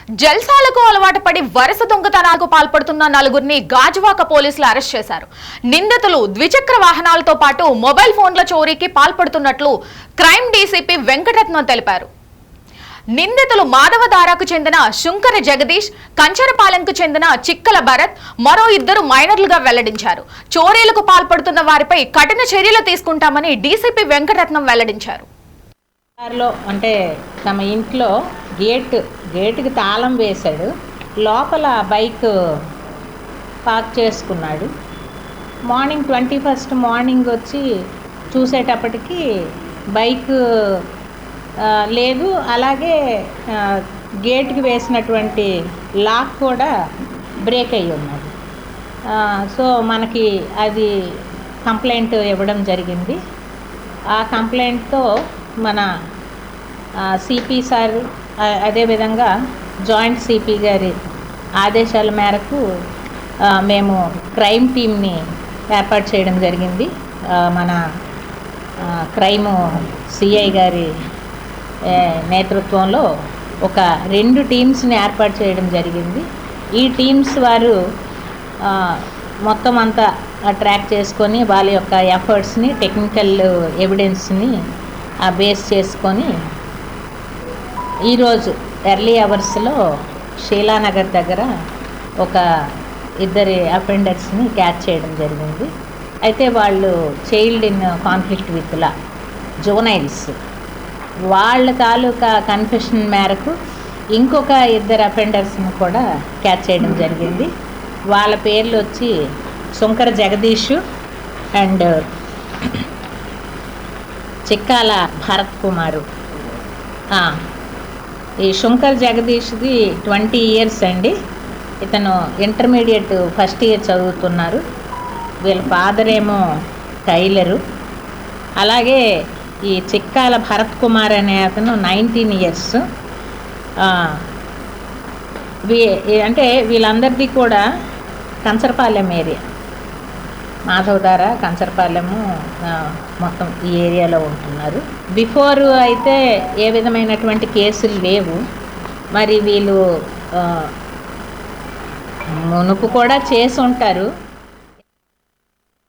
జల్సాలకు అలవాటు పడి వరుస దొంగతనాలకు పాల్పడుతున్న నలుగురిని గాజువాక పోలీసులు అరెస్ట్ చేశారు. నిందితులు ద్విచక్ర వాహనాలతో పాటు మొబైల్ ఫోన్ల చోరీకి పాల్పడుతున్నట్లు క్రైమ్ డీసీపీ వెంకటరత్నం తెలిపారు. నిందితులు మాధవధారకు చెందిన శుంకర జగదీష్, కంచరపాలెంకు చెందిన చిక్కల భరత్, మరో ఇద్దరు మైనర్లుగా వెల్లడించారు. చోరీలకు పాల్పడుతున్న వారిపై కఠిన చర్యలు తీసుకుంటామని డీసీపీ వెంకటరత్నం వెల్లడించారు. అంటే తమ ఇంట్లో గేటుకి తాళం వేశాడు, లోపల బైక్ పార్క్ చేసుకున్నాడు. మార్నింగ్ 21st మార్నింగ్ వచ్చి చూసేటప్పటికి బైక్ లేదు, అలాగే గేట్కి వేసినటువంటి లాక్ కూడా బ్రేక్ అయ్యి ఉన్నది. సో మనకి అది కంప్లైంట్ ఇవ్వడం జరిగింది. ఆ కంప్లైంట్తో మన సిపి సార్, అదేవిధంగా జాయింట్ సిపి గారి ఆదేశాల మేరకు మేము క్రైమ్ టీమ్ని ఏర్పాటు చేయడం జరిగింది. మన క్రైమ్ సిఐ గారి నేతృత్వంలో ఒక 2 టీమ్స్ని ఏర్పాటు చేయడం జరిగింది. ఈ టీమ్స్ వారు మొత్తం అంతా ట్రాక్ చేసుకొని వాళ్ళ యొక్క ఎఫర్ట్స్ని, టెక్నికల్ ఎవిడెన్స్ని బేస్ చేసుకొని ఈరోజు ఎర్లీ అవర్స్లో షీలానగర్ దగ్గర ఒక 2 అఫెండర్స్ని క్యాచ్ చేయడం జరిగింది. అయితే వాళ్ళు child in conflict with law, juveniles. వాళ్ళ తాలూకా కన్ఫెషన్ మేరకు ఇంకొక 2 అఫెండర్స్ని కూడా క్యాచ్ చేయడం జరిగింది. వాళ్ళ పేర్లు వచ్చి శుంకర జగదీష్ అండ్ చిక్కాల భరత్ కుమారు. ఈ శుంకర్ జగదీష్ది 20 years అండి. ఇతను ఇంటర్మీడియట్ ఫస్ట్ ఇయర్ చదువుతున్నారు. వీళ్ళ ఫాదర్ ఏమో టైలరు. అలాగే ఈ చిక్కాల భరత్ కుమార్ అనే అతను 19 years. అంటే వీళ్ళందరిది కూడా కంచరపాలెం ఏరియా, మాధవధార, కంచరపాలెము మొత్తం ఈ ఏరియాలో ఉంటున్నారు. బిఫోర్ అయితే ఏ విధమైనటువంటి కేసులు లేవు. మరి వీళ్ళు మునుపు కూడా చేసి ఉంటారు.